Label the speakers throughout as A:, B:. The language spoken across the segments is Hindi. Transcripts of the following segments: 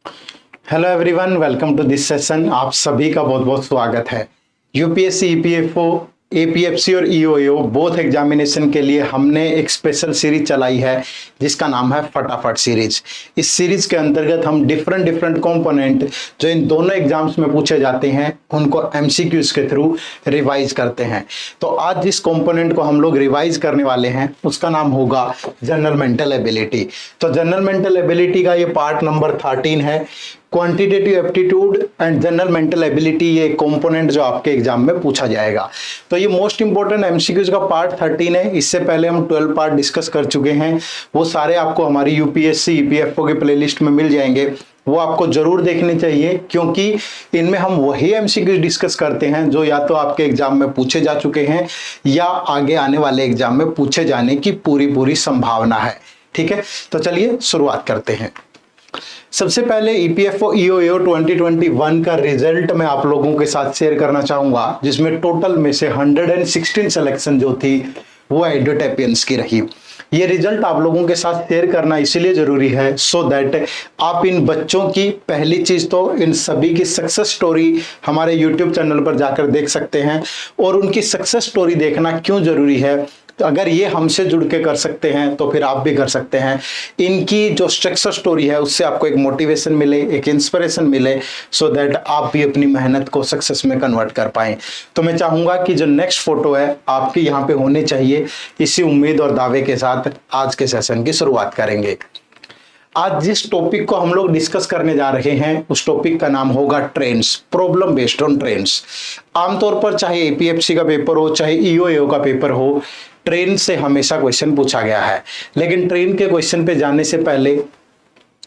A: Hello everyone, welcome to this session. आप सभी का बहुत बहुत स्वागत है। यूपीएससी, ईपीएफओ, एपीएफसी और ईओएओ बोथ एग्जामिनेशन के लिए हमने एक स्पेशल सीरीज चलाई है जिसका नाम है फटाफट सीरीज। इस सीरीज के अंतर्गत हम डिफरेंट डिफरेंट कंपोनेंट जो इन दोनों एग्जाम्स में पूछे जाते हैं उनको एमसीक्यूज के थ्रू रिवाइज करते हैं। तो आज जिस कंपोनेंट को हम लोग रिवाइज करने वाले हैं उसका नाम होगा जनरल मेंटल एबिलिटी। तो जनरल मेंटल एबिलिटी का ये पार्ट नंबर 13 है। Quantitative aptitude and general mental ability ये कंपोनेंट जो आपके एग्जाम में पूछा जाएगा। तो ये मोस्ट इंपोर्टेंट एमसीक्यूज का पार्ट 13 है। इससे पहले हम 12 पार्ट डिस्कस कर चुके हैं, वो सारे आपको हमारी यूपीएससी ईपीएफओ के प्लेलिस्ट में मिल जाएंगे। वो आपको जरूर देखने चाहिए क्योंकि इनमें हम वही एमसीक्यूज डिस्कस करते हैं जो या तो आपके एग्जाम में पूछे जा चुके हैं या आगे आने वाले एग्जाम में पूछे जाने की पूरी संभावना है। ठीक है, तो चलिए शुरुआत करते हैं। सबसे पहले ईपीएफओ ईओएओ 2021 का रिजल्ट मैं आप लोगों के साथ शेयर करना चाहूंगा, जिसमें टोटल में से 116 सिलेक्शन जो थी वो एडवर्ट एपियंस की रही। ये रिजल्ट आप लोगों के साथ शेयर करना इसलिए जरूरी है सो दैट आप इन बच्चों की पहली चीज तो इन सभी की सक्सेस स्टोरी हमारे यूट्यूब चैनल पर जाकर देख सकते हैं। और उनकी सक्सेस स्टोरी देखना क्यों जरूरी है, तो अगर ये हमसे जुड़ के कर सकते हैं तो फिर आप भी कर सकते हैं। इनकी जो सक्सेस स्टोरी है उससे आपको एक मोटिवेशन मिले, एक इंस्पिरेशन मिले, सो दैट आप भी अपनी मेहनत को सक्सेस में कन्वर्ट कर पाएं। तो मैं चाहूंगा कि जो नेक्स्ट फोटो है आपकी यहाँ पे होनी चाहिए। इसी उम्मीद और दावे के साथ आज के सेशन की शुरुआत करेंगे। आज जिस टॉपिक को हम लोग डिस्कस करने जा रहे हैं उस टॉपिक का नाम होगा trends, problem based on trends. आमतौर पर चाहे एपीएफसी का पेपर हो चाहे ईओएओ का पेपर हो, ट्रेन से हमेशा क्वेश्चन पूछा गया है। लेकिन ट्रेन के क्वेश्चन पे जाने से पहले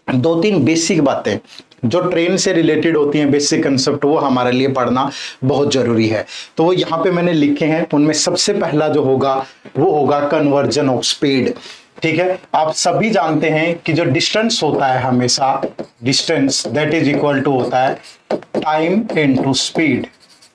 A: दो तीन बेसिक बातें जो ट्रेन से रिलेटेड होती हैं, बेसिक कंसेप्ट, वो हमारे लिए पढ़ना बहुत जरूरी है। तो वो यहाँ पे मैंने लिखे हैं। उनमें सबसे पहला जो होगा वो होगा कन्वर्जन ऑफ स्पीड। ठीक है, आप सभी जानते हैं कि जो डिस्टेंस होता है हमेशा distance that is equal to होता है time into speed,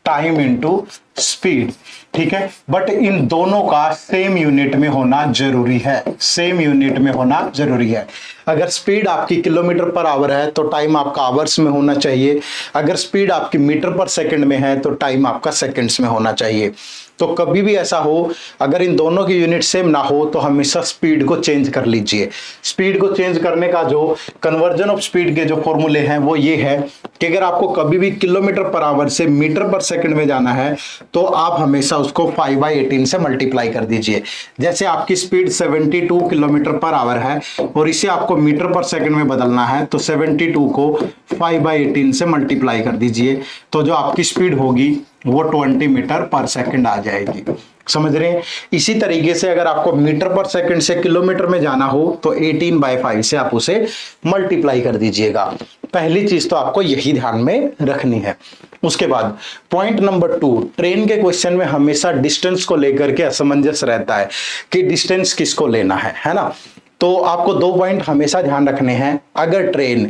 A: time into speed. ठीक है, बट इन दोनों का सेम यूनिट में होना जरूरी है, सेम यूनिट में होना जरूरी है। अगर स्पीड आपकी किलोमीटर पर आवर है तो टाइम आपका आवर्स में होना चाहिए। अगर स्पीड आपकी मीटर पर सेकंड में है तो टाइम आपका सेकंड्स में होना चाहिए। तो कभी भी ऐसा हो अगर इन दोनों की यूनिट सेम ना हो तो हमेशा स्पीड को चेंज कर लीजिए। स्पीड को चेंज करने का जो कन्वर्जन ऑफ स्पीड के जो फॉर्मूले हैं वो ये है कि अगर आपको कभी भी किलोमीटर पर आवर से मीटर पर सेकंड में जाना है तो आप हमेशा उसको 5/18 से मल्टीप्लाई कर दीजिए। जैसे आपकी स्पीड 72 किलोमीटर पर आवर है और इसे आपको मीटर पर सेकंड में बदलना है तो 72 को 5/18 से मल्टीप्लाई कर दीजिए, तो जो आपकी स्पीड होगी वो 20 मीटर पर सेकंड आ जाएगी। समझ रहे हैं? इसी तरीके से अगर आपको मीटर पर सेकंड से किलोमीटर में जाना हो तो 18/5 से आप उसे मल्टीप्लाई कर दीजिएगा। पहली चीज तो आपको यही ध्यान में रखनी है। उसके बाद पॉइंट नंबर 2, ट्रेन के क्वेश्चन में हमेशा डिस्टेंस को लेकर के असमंजस रहता है कि डिस्टेंस किसको लेना है ना। तो आपको 2 पॉइंट हमेशा ध्यान रखने हैं। अगर ट्रेन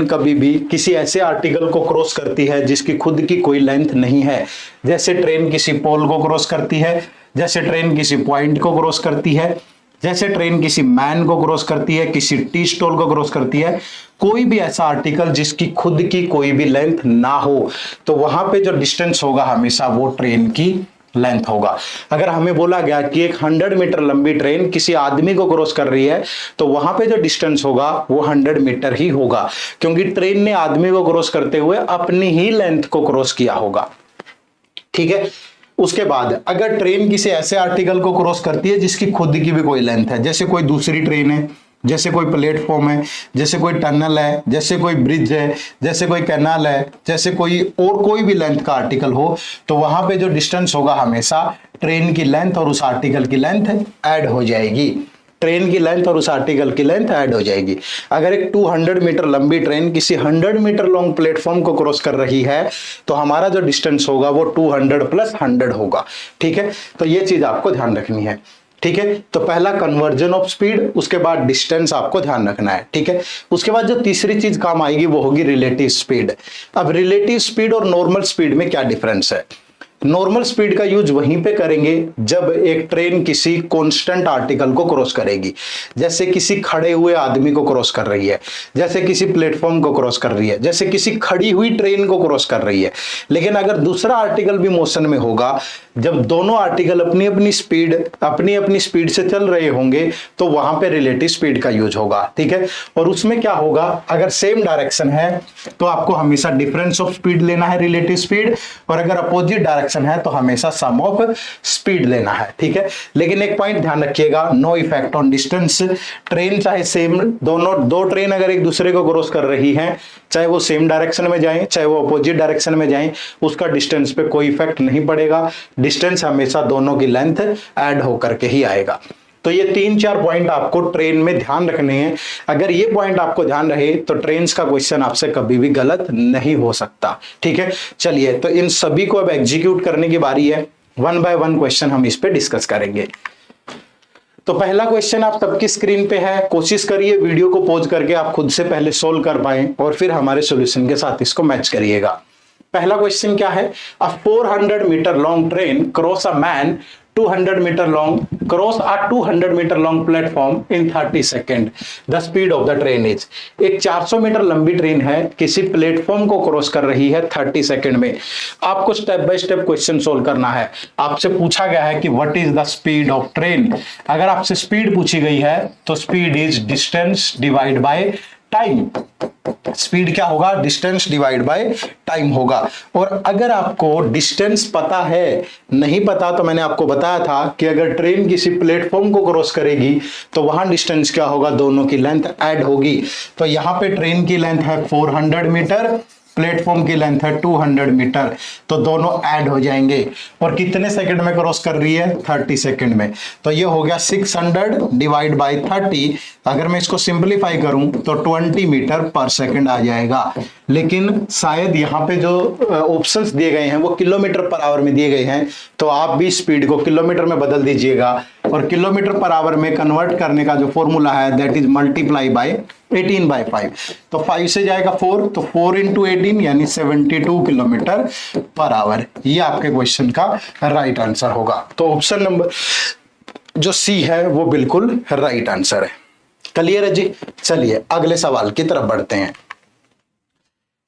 A: कभी भी किसी ऐसे आर्टिकल को क्रॉस करती है जिसकी खुद की कोई लेंथ नहीं है, जैसे ट्रेन किसी पोल को क्रॉस करती है, जैसे ट्रेन किसी पॉइंट को क्रॉस करती है, जैसे ट्रेन किसी मैन को क्रॉस करती है, किसी टी स्टॉल को क्रॉस करती है, कोई भी ऐसा आर्टिकल जिसकी खुद की कोई भी लेंथ ना हो, तो वहां पे जो डिस्टेंस होगा हमेशा वो ट्रेन की लेंथ होगा। अगर हमें बोला गया कि एक 100 मीटर लंबी ट्रेन किसी आदमी को क्रॉस कर रही है तो वहां पे जो डिस्टेंस होगा वो 100 मीटर ही होगा, क्योंकि ट्रेन ने आदमी को क्रॉस करते हुए अपनी ही लेंथ को क्रॉस किया होगा। ठीक है, उसके बाद अगर ट्रेन किसी ऐसे आर्टिकल को क्रॉस करती है जिसकी खुद की भी कोई लेंथ है, जैसे कोई दूसरी ट्रेन है, जैसे कोई प्लेटफॉर्म है, जैसे कोई टनल है, जैसे कोई ब्रिज है, जैसे कोई कैनाल है, जैसे कोई और कोई भी लेंथ का आर्टिकल हो, तो वहां पे जो डिस्टेंस होगा हमेशा ट्रेन की लेंथ और उस आर्टिकल की लेंथ ऐड हो जाएगी। ट्रेन की लेंथ और उस आर्टिकल की लेंथ ऐड हो जाएगी। अगर एक 200 मीटर लंबी ट्रेन किसी 100 मीटर लॉन्ग प्लेटफॉर्म को क्रॉस कर रही है तो हमारा जो डिस्टेंस होगा वो 200 + 100 होगा। ठीक है, तो ये चीज आपको ध्यान रखनी है। ठीक है, तो पहला कन्वर्जन ऑफ स्पीड, उसके बाद डिस्टेंस आपको ध्यान रखना है। ठीक है, उसके बाद जो तीसरी चीज काम आएगी वो होगी रिलेटिव स्पीड। अब रिलेटिव स्पीड और नॉर्मल स्पीड में क्या डिफरेंस है? नॉर्मल स्पीड का यूज वहीं पे करेंगे जब एक ट्रेन किसी कांस्टेंट आर्टिकल को क्रॉस करेगी, जैसे किसी खड़े हुए आदमी को क्रॉस कर रही है, जैसे किसी प्लेटफॉर्म को क्रॉस कर रही है, जैसे किसी खड़ी हुई ट्रेन को क्रॉस कर रही है। लेकिन अगर दूसरा आर्टिकल भी मोशन में होगा, जब दोनों आर्टिकल अपनी अपनी स्पीड से चल रहे होंगे, तो वहां पे रिलेटिव स्पीड का यूज होगा। ठीक है, और उसमें क्या होगा, अगर सेम डायरेक्शन है तो आपको हमेशा डिफरेंस ऑफ स्पीड लेना है, रिलेटिव स्पीड, और अगर अपोजिट डायरेक्शन है तो हमेशा सम ऑफ स्पीड लेना है। ठीक है, लेकिन एक पॉइंट ध्यान रखिएगा, no effect on distance. Train चाहे सेम, दो ट्रेन अगर एक दूसरे को क्रॉस कर रही हैं, चाहे वो सेम डायरेक्शन में जाएं चाहे वो अपोजिट डायरेक्शन में जाएं, उसका डिस्टेंस पे कोई इफेक्ट नहीं पड़ेगा। डिस्टेंस हमेशा दोनों की लेंथ ऐड होकर के ही आएगा। तो ये 3-4 पॉइंट आपको ट्रेन में ध्यान रखने हैं। अगर ये पॉइंट आपको ध्यान रहे तो ट्रेन का क्वेश्चन आपसे कभी भी गलत नहीं हो सकता। ठीक है, चलिए तो इन सभी को अब एग्जीक्यूट करने की बारी है। 1 बाय 1 क्वेश्चन हम इस पे डिस्कस करेंगे। तो पहला क्वेश्चन आप सबकी स्क्रीन पे है, कोशिश करिए वीडियो को पॉज करके आप खुद से पहले सोल्व कर पाएं और फिर हमारे सॉल्यूशन के साथ इसको मैच करिएगा। पहला क्वेश्चन क्या है, a 400 metre long train cross a man 200 metre long cross a 200 metre long platform in 30 second, the speed of the train is. एक 400 मीटर लंबी ट्रेन है, किसी प्लेटफॉर्म को क्रॉस कर रही है 30 सेकेंड में। आपको step by step question solve करना है। आपसे पूछा गया है कि what is the speed of train. अगर आपसे स्पीड पूछी गई है तो speed is distance divide by time. Speed क्या होगा, डिस्टेंस डिवाइड बाय टाइम होगा। और अगर आपको डिस्टेंस पता है, नहीं पता तो मैंने आपको बताया था कि अगर ट्रेन किसी प्लेटफॉर्म को क्रॉस करेगी तो वहां डिस्टेंस क्या होगा, दोनों की लेंथ ऐड होगी। तो यहां पे ट्रेन की लेंथ है 400 मीटर, प्लेटफॉर्म की लेंथ है 200 मीटर, तो दोनों ऐड हो जाएंगे। और कितने सेकंड में क्रॉस कर रही है, 30 सेकंड में। तो ये हो गया 600 डिवाइड बाय 30। अगर मैं इसको सिंपलीफाई करूं तो 20 मीटर पर सेकंड आ जाएगा। लेकिन शायद यहाँ पे जो ऑप्शंस दिए गए हैं वो किलोमीटर पर आवर में दिए गए हैं, तो आप भी स्पीड को किलोमीटर में बदल दीजिएगा। और किलोमीटर पर आवर में कन्वर्ट करने का जो फॉर्मूला है दैट इज मल्टीप्लाई बाय 18/5। तो 5 से जाएगा 4, तो 4 × 18 यानी 72 किलोमीटर पर आवर। ये आपके क्वेश्चन का राइट आंसर होगा। तो ऑप्शन नंबर जो सी है वो बिल्कुल राइट आंसर है। क्लियर है जी। चलिए अगले सवाल की तरफ बढ़ते हैं।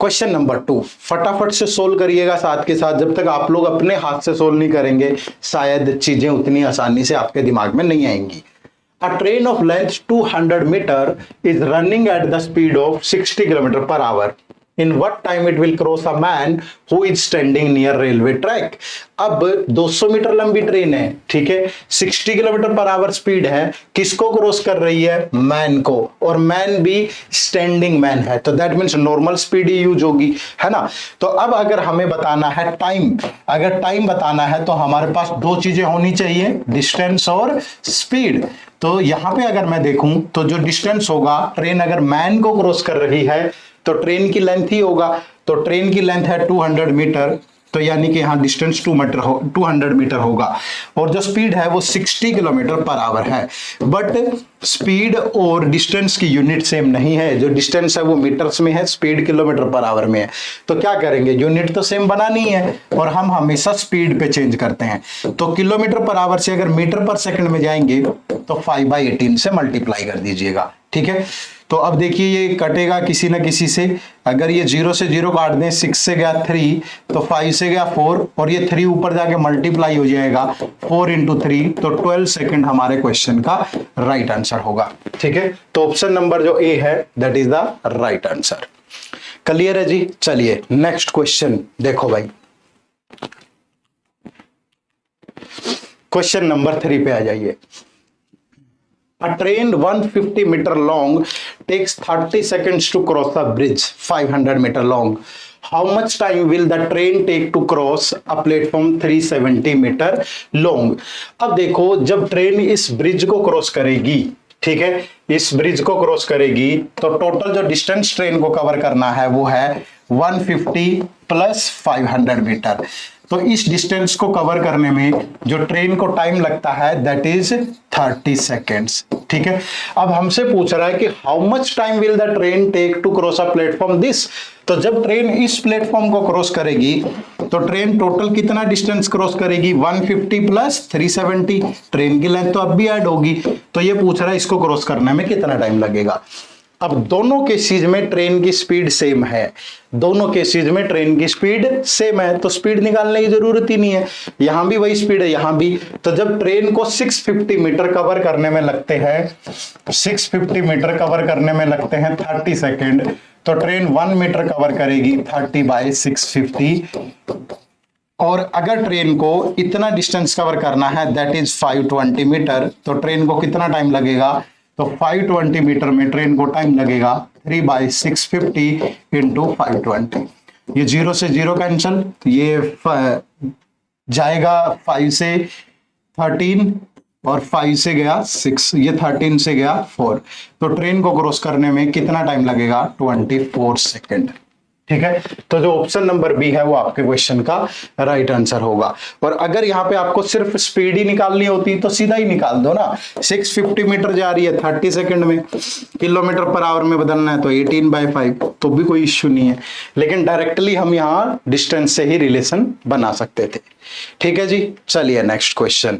A: क्वेश्चन नंबर 2 फटाफट से सोल्व करिएगा साथ के साथ। जब तक आप लोग अपने हाथ से सोल्व नहीं करेंगे शायद चीजें उतनी आसानी से आपके दिमाग में नहीं आएंगी। A train of length 200 meter is running at the speed of 60 km per hour. In what time it will cross a man who is standing near railway track? अब 200 मीटर लंबी ट्रेन है, ठीक है, 60 किलोमीटर पर आवर स्पीड है, किसको क्रॉस कर रही है, मैन को, और मैन भी स्टैंडिंग मैन है, तो that means normal speed he use होगी, है ना। तो अब अगर हमें बताना है टाइम, अगर टाइम बताना है तो हमारे पास दो चीजें होनी चाहिए, डिस्टेंस और स्पीड। तो यहां पे अगर मैं देखूं तो जो डिस्टेंस होगा, ट्रेन अगर मैन को क्रॉस कर रही है तो ट्रेन की लेंथ ही होगा। तो ट्रेन की लेंथ है 200 मीटर, तो यानी कि यहाँ डिस्टेंस 200 मीटर होगा। और जो स्पीड है वो 60 किलोमीटर पर आवर है। बट स्पीड और डिस्टेंस की यूनिट सेम नहीं है। जो डिस्टेंस है वो मीटर्स में है, स्पीड किलोमीटर पर आवर में है। तो क्या करेंगे, यूनिट तो सेम बनानी है और हम हमेशा स्पीड पे चेंज करते हैं। तो किलोमीटर पर आवर से अगर मीटर पर सेकंड में जाएंगे तो 5/18 से मल्टीप्लाई कर दीजिएगा, ठीक है। तो अब देखिए ये कटेगा किसी ना किसी से। अगर ये 0 से 0 काट दें, 6 से गया 3, तो 5 से गया 4, और ये 3 ऊपर जाके मल्टीप्लाई हो जाएगा 4 × 3, तो 12 सेकंड हमारे क्वेश्चन का राइट आंसर होगा, ठीक है। तो ऑप्शन नंबर जो ए है that is the right answer. Clear है जी। चलिए नेक्स्ट क्वेश्चन देखो भाई, क्वेश्चन नंबर 3 पे आ जाइए। A train 150 meter long takes 30 seconds to cross a bridge 500 meter long. How much time will the train take to cross a platform 370 meter long? अब देखो, जब ट्रेन इस ब्रिज को क्रॉस करेगी, ठीक है, इस ब्रिज को क्रॉस करेगी तो टोटल जो डिस्टेंस ट्रेन को कवर करना है वो है 150 + 500 मीटर। तो इस डिस्टेंस को कवर करने में जो ट्रेन को टाइम लगता है दैट इज 30 सेकेंड्स। ठीक है, अब हमसे पूछ रहा है कि how much time will the train take to cross a platform this. तो जब ट्रेन इस प्लेटफॉर्म को क्रॉस करेगी तो ट्रेन टोटल कितना डिस्टेंस क्रॉस करेगी, 150 प्लस 370, ट्रेन की लेंथ तो अब भी ऐड होगी। तो ये पूछ रहा है इसको क्रॉस करने में कितना टाइम लगेगा। अब दोनों केसेस में ट्रेन की स्पीड सेम है, दोनों केसेस में ट्रेन की स्पीड सेम है, तो स्पीड निकालने की जरूरत ही नहीं है, यहां भी वही स्पीड है यहां भी। तो जब ट्रेन को 650 मीटर कवर करने में लगते हैं 650 मीटर कवर करने में लगते हैं 30 सेकेंड, तो ट्रेन 1 मीटर कवर करेगी 30/650। और अगर ट्रेन को इतना डिस्टेंस कवर करना है दैट इज 520 मीटर, तो ट्रेन को कितना टाइम लगेगा, तो 520 मीटर में ट्रेन को टाइम लगेगा 3/650 इंटू 520। ये 0 से 0 कैंसिल, ये जाएगा 5 से 13 और 5 से गया 6, ये 13 से गया 4, तो ट्रेन को क्रॉस करने में कितना टाइम लगेगा, 24 सेकेंड। ठीक है, तो जो ऑप्शन नंबर बी है वो आपके क्वेश्चन का राइट आंसर होगा। और अगर यहाँ पे आपको सिर्फ स्पीड ही निकालनी होती तो सीधा ही निकाल दो ना, 650 मीटर जा रही है 30 सेकंड में, किलोमीटर पर आवर में बदलना है तो 18/5, तो भी कोई इश्यू नहीं है। लेकिन डायरेक्टली हम यहाँ डिस्टेंस से ही रिलेशन बना सकते थे। ठीक है जी, चलिए नेक्स्ट क्वेश्चन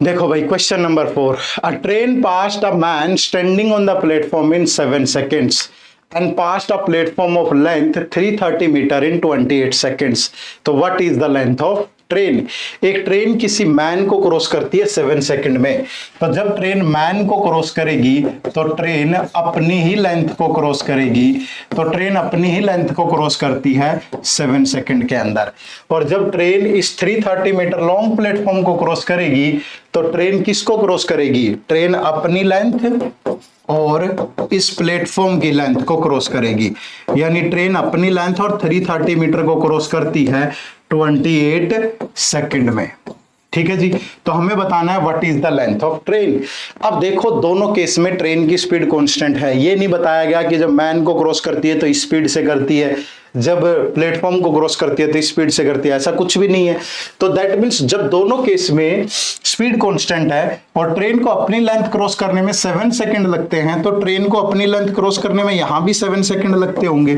A: देखो भाई। Question number 4, a train passed a man standing on the platform in 7 seconds and passed a platform of length 330 meter in 28 seconds. तो what is the length of train. एक ट्रेन किसी मैन को क्रॉस करती है 7 सेकंड में, तो जब ट्रेन मैन को क्रॉस करेगी तो ट्रेन अपनी ही लेंथ को क्रॉस करेगी, तो ट्रेन अपनी ही लेंथ को क्रॉस करती है 7 सेकंड के अंदर। और जब ट्रेन इस 330 मीटर लॉन्ग प्लेटफॉर्म को क्रॉस करेगी तो ट्रेन किसको क्रॉस करेगी, ट्रेन अपनी लेंथ और इस प्लेटफॉर्म की लेंथ को क्रॉस करेगी, यानी ट्रेन अपनी लेंथ और 330 मीटर को क्रॉस करती है 28 सेकंड में। ठीक है जी, तो हमें बताना है what is the length of train. अब देखो दोनों केस में ट्रेन की स्पीड कांस्टेंट है, ये नहीं बताया गया कि जब मैन को क्रॉस करती है तो स्पीड से करती है, जब प्लेटफॉर्म को क्रॉस करती है तो स्पीड से करती है, ऐसा कुछ भी नहीं है। तो दैट मींस जब दोनों केस में स्पीड कांस्टेंट है और ट्रेन को अपनी लेंथ क्रॉस करने में 7 सेकंड लगते हैं, तो ट्रेन को अपनी लेंथ क्रॉस करने में यहां भी 7 सेकंड लगते होंगे,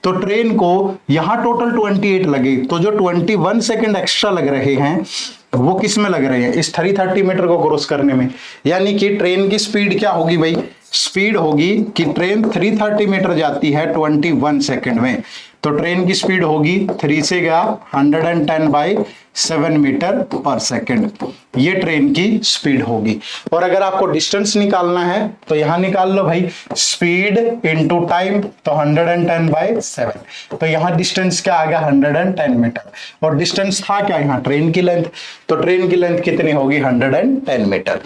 A: तो ट्रेन को यहां टोटल 28 लगे, तो जो 21 सेकंड एक्स्ट्रा लग रहे हैं वो किस में लग रहे हैं, इस 330 मीटर को क्रॉस करने में। यानी कि ट्रेन की स्पीड क्या होगी भाई, स्पीड होगी कि ट्रेन 330 मीटर जाती है 21 सेकंड में, तो ट्रेन की स्पीड होगी 3 से गया 110/7 मीटर पर सेकंड, ये ट्रेन की स्पीड होगी। और अगर आपको डिस्टेंस निकालना है तो यहां निकाल लो भाई, स्पीड इनटू टाइम, तो 110/7, तो यहां डिस्टेंस क्या आ गया 110 मीटर, और डिस्टेंस था क्या यहाँ ट्रेन की लेंथ, तो ट्रेन की लेंथ कितनी होगी 110 मीटर।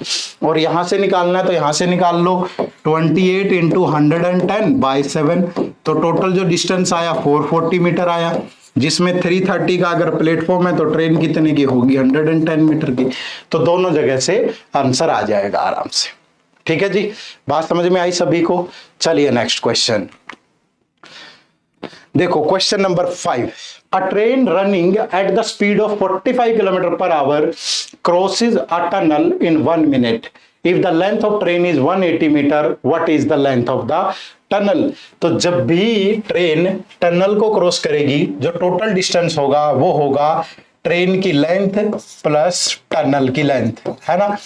A: और यहां से निकालना है तो यहां से निकाल लो 28 इंटू 110/7, तो टोटल जो डिस्टेंस आया 440 मीटर आया, जिसमें 330 का अगर प्लेटफॉर्म है तो ट्रेन कितने की होगी 110 मीटर की। तो दोनों जगह से आंसर आ जाएगा आराम से। ठीक है जी, बात समझ में आई सभी को। चलिए नेक्स्ट क्वेश्चन देखो। Question number 5, a train running at the speed of 45 kilometre per our crosses a tunnel in 1 minute. If the length of train is 180 meter, what is the length of the tunnel? तो जब भी ट्रेन टनल को क्रॉस करेगी जो टोटल डिस्टेंस होगा वो होगा ट्रेन की लेंथ प्लस टनल की लेंथ, है ना,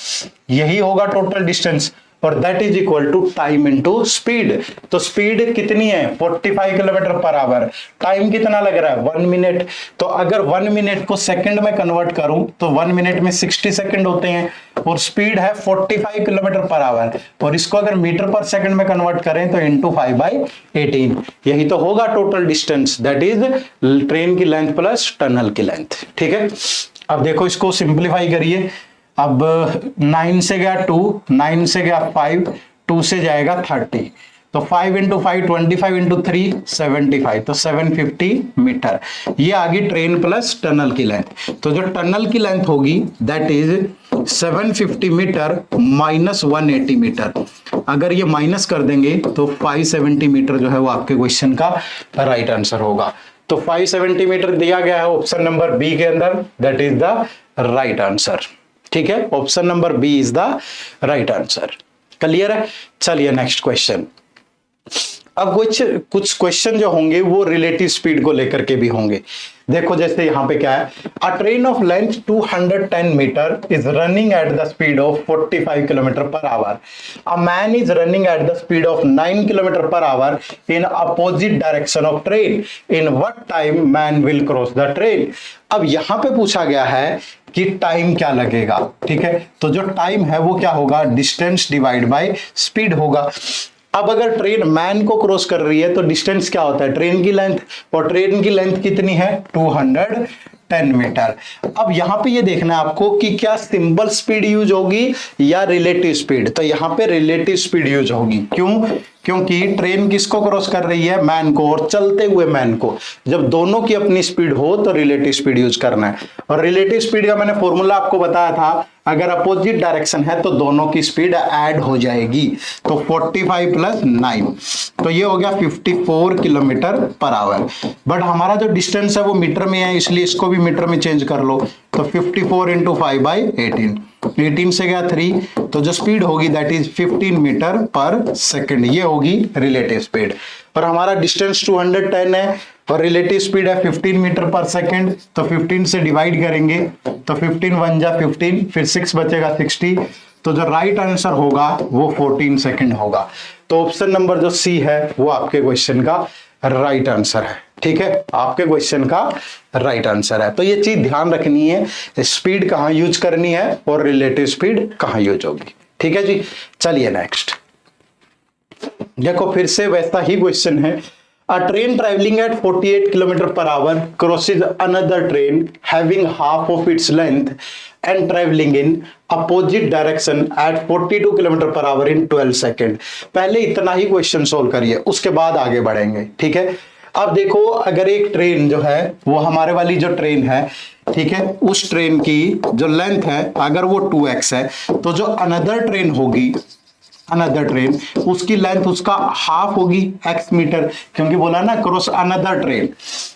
A: यही होगा टोटल डिस्टेंस। और that is equal to time into speed. तो स्पीड कितनी है 45 किलोमीटर पर आवर, टाइम कितना लग रहा है 1 मिनट। तो अगर 1 मिनट को सेकंड में कन्वर्ट करूं तो 1 मिनट में 60 सेकंड होते हैं, और स्पीड है 45 किलोमीटर पर आवर, और इसको अगर मीटर पर सेकंड में कन्वर्ट करें तो इंटू 5/18, यही तो होगा total distance, that is train की लेंथ प्लस टनल की लेंथ। ठीक है, अब देखो इसको सिंप्लीफाई करिए। अब 9 से गया 2, 9 से गया 5, 2 से जाएगा 30, तो 5 इंटू 5 25 इंटू 3 75, तो 750 मीटर। ये आ गई ट्रेन प्लस टनल की लेंथ। तो जो टनल की लेंथ होगी that is 750 metre minus 180 metre. अगर ये माइनस कर देंगे तो 570 मीटर जो है वो आपके क्वेश्चन का राइट आंसर होगा। तो 5 सेंटीमीटर दिया गया है ऑप्शन नंबर बी के अंदर, that is the right answer. ठीक है, option number B is the right answer. Clear है? चलिए नेक्स्ट क्वेश्चन। अब कुछ क्वेश्चन जो होंगे वो रिलेटिव स्पीड को लेकर के भी होंगे। देखो जैसे यहां पे क्या है, a train of length 210 metre is running at the speed of 45 kilometre per hour. A man is running at the speed of 9 kilometre per hour in opposite direction of train. In what time man will cross the train. अब यहां पे पूछा गया है कि टाइम क्या लगेगा। ठीक है, तो जो टाइम है वो क्या होगा, डिस्टेंस डिवाइड बाय स्पीड होगा। अब अगर ट्रेन मैन को क्रॉस कर रही है तो डिस्टेंस क्या होता है, ट्रेन की लेंथ, और ट्रेन की लेंथ कितनी है, 210 मीटर। अब यहां पे ये देखना है आपको कि क्या सिंपल स्पीड यूज होगी या रिलेटिव स्पीड। तो यहां पे रिलेटिव स्पीड यूज होगी। क्यों? क्योंकि ट्रेन किसको क्रॉस कर रही है, मैन को, और चलते हुए मैन को। जब दोनों की अपनी स्पीड हो तो रिलेटिव स्पीड यूज करना है। और रिलेटिव स्पीड का मैंने फॉर्मूला आपको बताया था, अगर अपोजिट डायरेक्शन है तो दोनों की स्पीड ऐड हो जाएगी। तो 45 प्लस 9, तो ये हो गया 54 किलोमीटर पर आवर। बट हमारा जो डिस्टेंस है वो मीटर में है, इसलिए इसको भी मीटर में चेंज कर लो। तो 54 इंटू 5 बाई 18 से गया 3, तो जो स्पीड होगी दैट इज 15 मीटर पर सेकेंड। ये होगी रिलेटिव स्पीड। और हमारा डिस्टेंस 210 है और रिलेटिव स्पीड है 15 मीटर पर सेकेंड। तो 15 से डिवाइड करेंगे तो 15 1 जा 15, फिर 6 बचेगा 60। तो जो राइट आंसर होगा वो 14 सेकेंड होगा। तो ऑप्शन नंबर जो सी है वो आपके क्वेश्चन का राइट आंसर है। ठीक है, आपके क्वेश्चन का राइट आंसर है। तो ये चीज ध्यान रखनी है, स्पीड कहां यूज करनी है और रिलेटिव स्पीड कहां यूज होगी। ठीक है जी, चलिए नेक्स्ट देखो, फिर से वैसा ही क्वेश्चन है। A train traveling at 48 km per hour crosses another train having half of its length and traveling in opposite direction at 42 km per hour in 12 second. पहले इतना ही क्वेश्चन सोल्व करिए, उसके बाद आगे बढ़ेंगे। ठीक है, अब देखो अगर एक ट्रेन जो है वो हमारे वाली जो ट्रेन है, ठीक है, उस ट्रेन की जो लेंथ है अगर वो 2x है, तो जो अनदर ट्रेन होगी, अनदर ट्रेन, उसकी लेंथ उसका हाफ होगी x मीटर, क्योंकि बोला ना क्रॉस अनदर ट्रेन।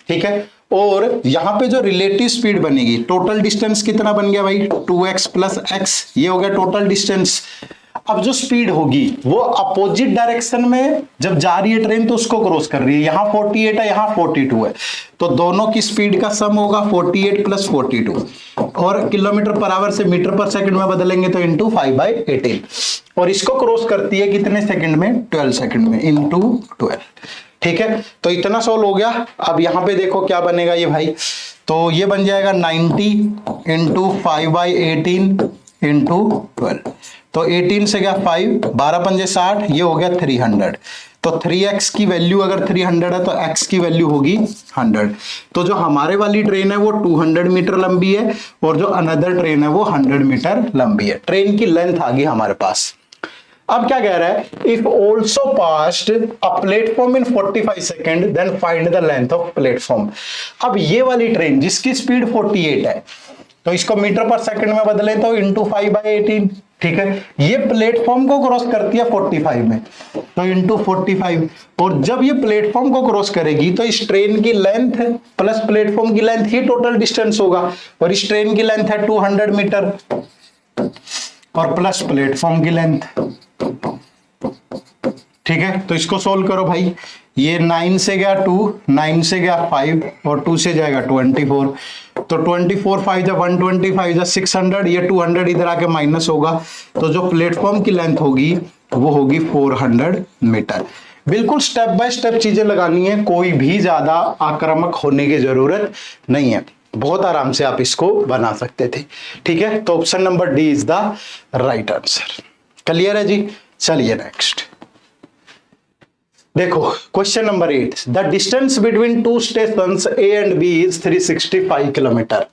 A: ठीक है, और यहां पे जो रिलेटिव स्पीड बनेगी, टोटल डिस्टेंस कितना बन गया भाई, 2x प्लस x, ये हो गया टोटल डिस्टेंस। अब जो स्पीड होगी वो अपोजिट डायरेक्शन में जब जा रही है ट्रेन तो उसको क्रॉस कर रही है, यहां 48 है यहां 42 है, तो दोनों की स्पीड का सम होगा 48 प्लस 42, और किलोमीटर पर आवर से मीटर पर सेकंड में बदलेंगे तो इंटू 5/18, और इसको क्रॉस करती है कितने सेकंड में, 12 सेकंड में, इंटू 12। ठीक है, तो इतना सोल्व हो गया। अब यहां पे देखो क्या बनेगा ये भाई, तो ये बन जाएगा 90 इंटू 5/18 इंटू 12, तो 18 से गया 5, 12 पंजे 60, ये हो गया 300। तो 3x की वैल्यू अगर 300 है तो x की वैल्यू होगी 100। तो जो हमारे वाली ट्रेन है वो 200 मीटर लंबी है और जो अनदर ट्रेन है वो 100 मीटर लंबी है। ट्रेन की लेंथ आ गई हमारे पास। अब क्या कह रहा है, if also passed a platform in 45 second then find the length of platform. अब ये वाली ट्रेन जिसकी स्पीड 48 है, तो इसको मीटर पर सेकंड में बदले तो इंटू 5/18। ठीक है, ये प्लेटफॉर्म को क्रॉस करती है 45 में, तो इंटू 45, और जब ये प्लेटफॉर्म को क्रॉस करेगी तो इस ट्रेन की लेंथ प्लस प्लेटफॉर्म की लेंथ ही टोटल डिस्टेंस होगा, और इस ट्रेन की लेंथ है 200 मीटर और प्लस प्लेटफॉर्म की लेंथ। ठीक है, तो इसको सोल्व करो भाई, ये 9 से गया 2, 9 से गया 5 और 2 से जाएगा 24, तो 24 5 जा 125 जा 600, ये 200 इधर आके माइनस होगा, तो जो प्लेटफॉर्म की लेंथ होगी वो होगी 400 मीटर। बिल्कुल स्टेप बाय स्टेप चीजें लगानी है, कोई भी ज्यादा आक्रामक होने की जरूरत नहीं है, बहुत आराम से आप इसको बना सकते थे। ठीक है, तो option number D is the right answer. Clear है जी, चलिए नेक्स्ट देखो, question number 8, the distance between two stations A and B is 365 kilometre.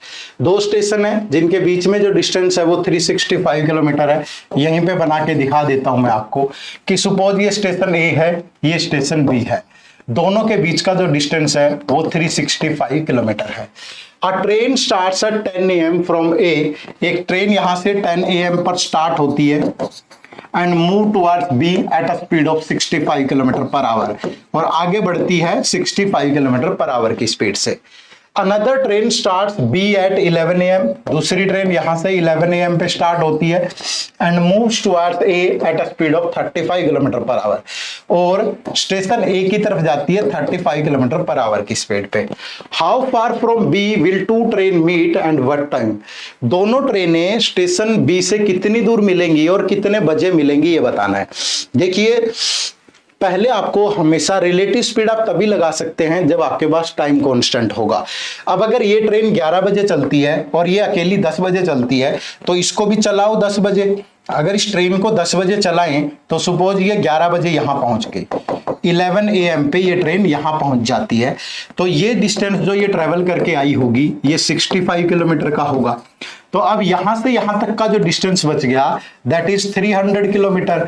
A: दो स्टेशन है जिनके बीच में जो डिस्टेंस है वो 365 किलोमीटर है। यहीं पे बना के दिखा देता हूं मैं आपको कि सपोज ये स्टेशन ए है, ये स्टेशन बी है, दोनों के बीच का जो डिस्टेंस है वो 365 किलोमीटर है। A train starts at 10 AM from a, एक ट्रेन यहां से 10 AM पर स्टार्ट होती है and move towards B at a speed of 65 kilometre per hour, और आगे बढ़ती है 65 किलोमीटर पर आवर की स्पीड से। Another train starts B at 11 AM, दूसरी ट्रेन यहां से 11 AM पे स्टार्ट होती है, and moves towards A at a speed of 35 kilometre per hour, और स्टेशन ए की तरफ जाती है 35 किलोमीटर पर आवर की स्पीड पे। How far from B will two train meet and what time, दोनों ट्रेनें स्टेशन बी से कितनी दूर मिलेंगी और कितने बजे मिलेंगी ये बताना है। देखिए, पहले आपको हमेशा रिलेटिव स्पीड आप तभी लगा सकते हैं जब आपके पास टाइम कांस्टेंट होगा। अब अगर ये ट्रेन 11 बजे चलती है और ये अकेली 10 बजे चलती है, तो इसको भी चलाओ 10 बजे। अगर इस ट्रेन को 10 बजे चलाएं तो सपोज ये 11 बजे यहां पहुंच गई, 11 AM पे ये ट्रेन यहां पहुंच जाती है, तो ये डिस्टेंस जो ये ट्रेवल करके आई होगी ये 65 किलोमीटर का होगा। तो अब यहां से यहां तक का जो डिस्टेंस बच गया दैट इज 300 किलोमीटर,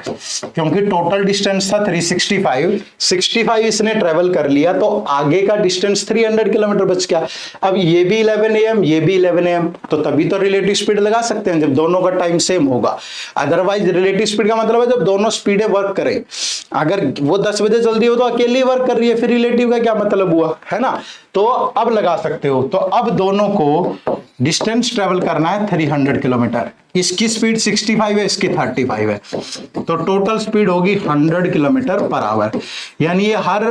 A: क्योंकि टोटल डिस्टेंस था 65 इसने ट्रेवल कर लिया, तो आगे का डिस्टेंस 300 किलोमीटर बच गया। अब ये भी 11 AM, ये भी 11 AM, तो तभी तो रिलेटिव स्पीड लगा सकते हैं जब दोनों का टाइम सेम होगा। अदरवाइज रिलेटिव स्पीड का मतलब है जब दोनों स्पीडें वर्क करें। अगर वो 10 बजे चल रही हो तो अकेली वर्क कर रही है, फिर रिलेटिव का क्या मतलब हुआ, है ना। तो अब लगा सकते हो। तो अब दोनों को डिस्टेंस ट्रेवल करना है 300 किलोमीटर, इसकी स्पीड 65 है, इसकी 35 है, तो टोटल स्पीड होगी 100 किलोमीटर पर आवर, यानी ये हर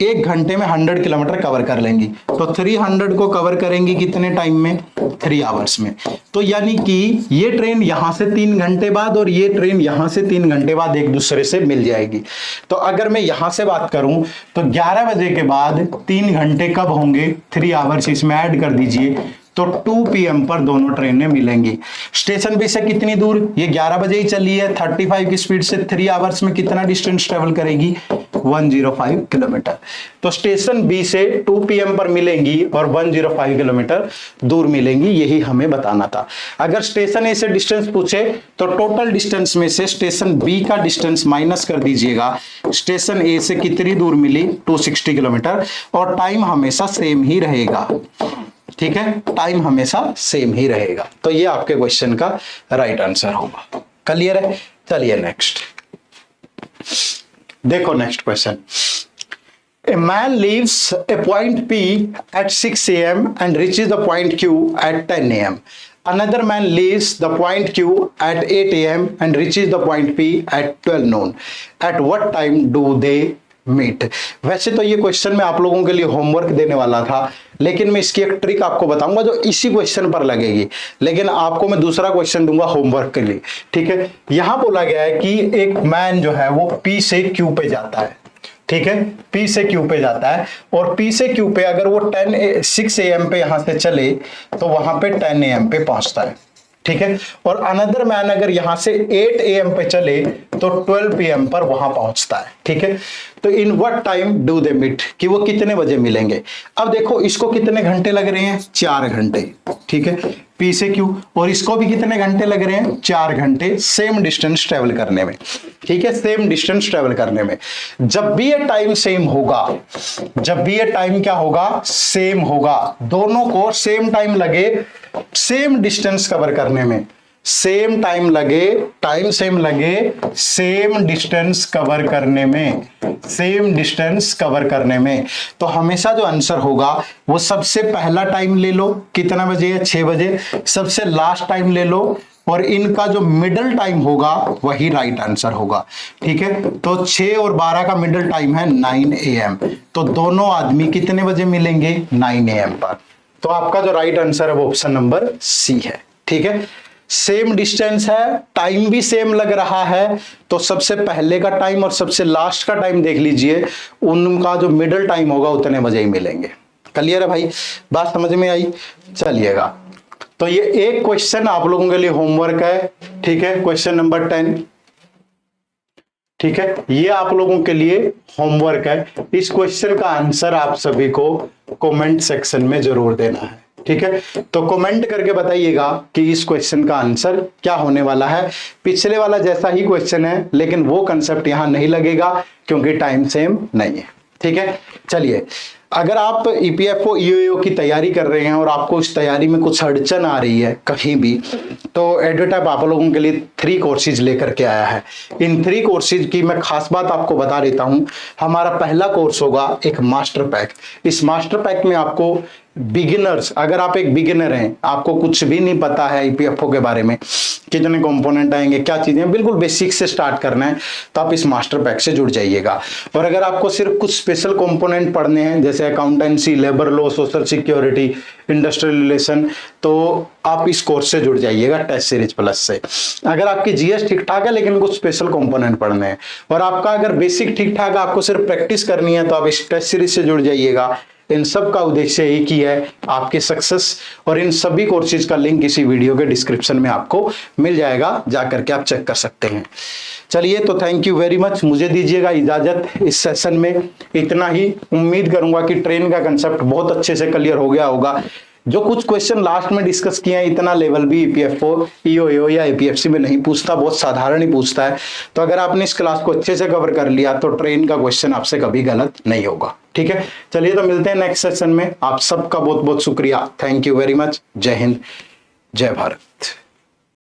A: 1 घंटे में 100 किलोमीटर कवर कर लेंगी। तो 300 को कवर करेंगी कितने टाइम में, 3 आवर्स में। तो यानी कि ये ट्रेन यहां से 3 घंटे बाद और ये ट्रेन यहां से 3 घंटे बाद एक दूसरे से मिल जाएगी। तो अगर मैं यहां से बात करूं तो 11 बजे के बाद 3 घंटे कब होंगे, 3 आवर्स इसमें ऐड कर दीजिए, तो 2 PM पर दोनों ट्रेनें मिलेंगी। स्टेशन बी से कितनी दूर, ये 11 बजे ही चली है, 35 की स्पीड से 3 आवर्स में कितना डिस्टेंस ट्रेवल करेगी, 105 किलोमीटर। तो स्टेशन बी से 2 PM पर मिलेंगी और 105 किलोमीटर दूर मिलेंगी, यही हमें बताना था। अगर स्टेशन ए से डिस्टेंस पूछे तो टोटल डिस्टेंस में से स्टेशन बी का डिस्टेंस माइनस कर दीजिएगा, स्टेशन ए से कितनी दूर मिली, 260 किलोमीटर, और टाइम हमेशा सेम ही रहेगा। ठीक है, टाइम हमेशा सेम ही रहेगा। तो ये आपके क्वेश्चन का राइट आंसर होगा। क्लियर है। चलिए नेक्स्ट देखो, next question. A man leaves a point P at 6 AM and reaches the point Q at 10 AM. Another man leaves the point Q at 8 AM and reaches the point P at 12 noon. At what time do they meet. वैसे तो ये क्वेश्चन मैं आप लोगों के लिए होमवर्क देने वाला था, लेकिन मैं इसकी एक ट्रिक आपको बताऊंगा जो इसी क्वेश्चन पर लगेगी, लेकिन आपको मैं दूसरा क्वेश्चन दूंगा होमवर्क के लिए। ठीक है, यहां बोला गया है कि एक मैन जो है वो पी से क्यू पे जाता है। ठीक है, पी से क्यू पे जाता है, और पी से क्यू पे अगर वो 6 AM पे यहां से चले तो वहां पे 10 AM पे पहुंचता है। ठीक है, और अनदर मैन अगर यहां से 8 AM पे चले तो 12 PM पर वहां पहुंचता है। ठीक है, तो in what time do they meet, कि वो कितने बजे मिलेंगे। अब देखो, इसको कितने घंटे लग रहे हैं, 4 घंटे। ठीक है, पी से क्यू, और इसको भी कितने घंटे लग रहे हैं, 4 घंटे, सेम डिस्टेंस ट्रेवल करने में। ठीक है, सेम डिस्टेंस ट्रेवल करने में जब भी ये टाइम सेम होगा, जब भी ये टाइम क्या होगा, सेम होगा, दोनों को सेम टाइम लगे सेम डिस्टेंस कवर करने में, सेम टाइम लगे, टाइम सेम लगे, सेम डिस्टेंस कवर करने में, सेम डिस्टेंस कवर करने में, तो हमेशा जो आंसर होगा वो सबसे पहला टाइम ले लो, कितना बजे है, 6 बजे, सबसे लास्ट टाइम ले लो, और इनका जो मिडल टाइम होगा वही राइट आंसर होगा। ठीक है, तो 6 और 12 का मिडल टाइम है 9 AM, तो दोनों आदमी कितने बजे मिलेंगे, 9 AM पर। तो आपका जो राइट आंसर है वो ऑप्शन नंबर सी है। ठीक है, सेम डिस्टेंस है, टाइम भी सेम लग रहा है, तो सबसे पहले का टाइम और सबसे लास्ट का टाइम देख लीजिए, उनका जो मिडल टाइम होगा उतने बजे ही मिलेंगे। क्लियर है भाई, बात समझ में आई। चलिएगा, तो ये एक क्वेश्चन आप लोगों के लिए होमवर्क है। ठीक है, क्वेश्चन नंबर 10। ठीक है, ये आप लोगों के लिए होमवर्क है। इस क्वेश्चन का आंसर आप सभी को कमेंट सेक्शन में जरूर देना है। ठीक है, तो कमेंट करके बताइएगा कि इस क्वेश्चन का आंसर क्या होने वाला है। पिछले वाला जैसा ही क्वेश्चन है, लेकिन वो कंसेप्ट यहां नहीं लगेगा क्योंकि टाइम सेम नहीं है। ठीक है, चलिए, अगर आप ईपीएफओ ईओएओ की तैयारी कर रहे हैं और आपको इस तैयारी में कुछ अड़चन आ रही है कहीं भी, तो एडुटैप आप लोगों के लिए 3 कोर्सेज लेकर के आया है। इन 3 कोर्सेज की मैं खास बात आपको बता देता हूं। हमारा पहला कोर्स होगा एक मास्टर पैक। इस मास्टर पैक में आपको बिगिनर्स, अगर आप एक बिगिनर हैं, आपको कुछ भी नहीं पता है ईपीएफओ के बारे में, कितने कंपोनेंट आएंगे, क्या चीजें, बिल्कुल बेसिक से स्टार्ट करना है, तो आप इस मास्टर पैक से जुड़ जाइएगा। और अगर आपको सिर्फ कुछ स्पेशल कंपोनेंट पढ़ने हैं, जैसे accountancy, labour law, social security, industrial relation, तो आप इस कोर्स से जुड़ जाइएगा टेस्ट सीरीज प्लस से। अगर आपकी जीएस ठीक ठाक है लेकिन कुछ स्पेशल कंपोनेंट पढ़ने हैं, और आपका अगर बेसिक ठीक ठाक है, आपको सिर्फ प्रैक्टिस करनी है, तो आप इस टेस्ट सीरीज से जुड़ जाइएगा। इन सब का उद्देश्य एक ही है, आपकी सक्सेस। और इन सभी कोर्सेज का लिंक इसी वीडियो के डिस्क्रिप्शन में आपको मिल जाएगा, जाकर के आप चेक कर सकते हैं। चलिए, तो थैंक यू वेरी मच, मुझे दीजिएगा इजाजत इस सेशन में। इतना ही, उम्मीद करूंगा कि ट्रेन का कंसेप्ट बहुत अच्छे से क्लियर हो गया होगा। जो कुछ क्वेश्चन लास्ट में डिस्कस किए हैं, इतना लेवल भी ईपीएफओ, ईओएओ या एपीएफसी में नहीं पूछता, बहुत साधारण ही पूछता है। तो अगर आपने इस क्लास को अच्छे से कवर कर लिया तो ट्रेन का क्वेश्चन आपसे कभी गलत नहीं होगा। ठीक है, चलिए, तो मिलते हैं नेक्स्ट सेशन में। आप सबका बहुत बहुत शुक्रिया, थैंक यू वेरी मच। जय हिंद, जय भारत।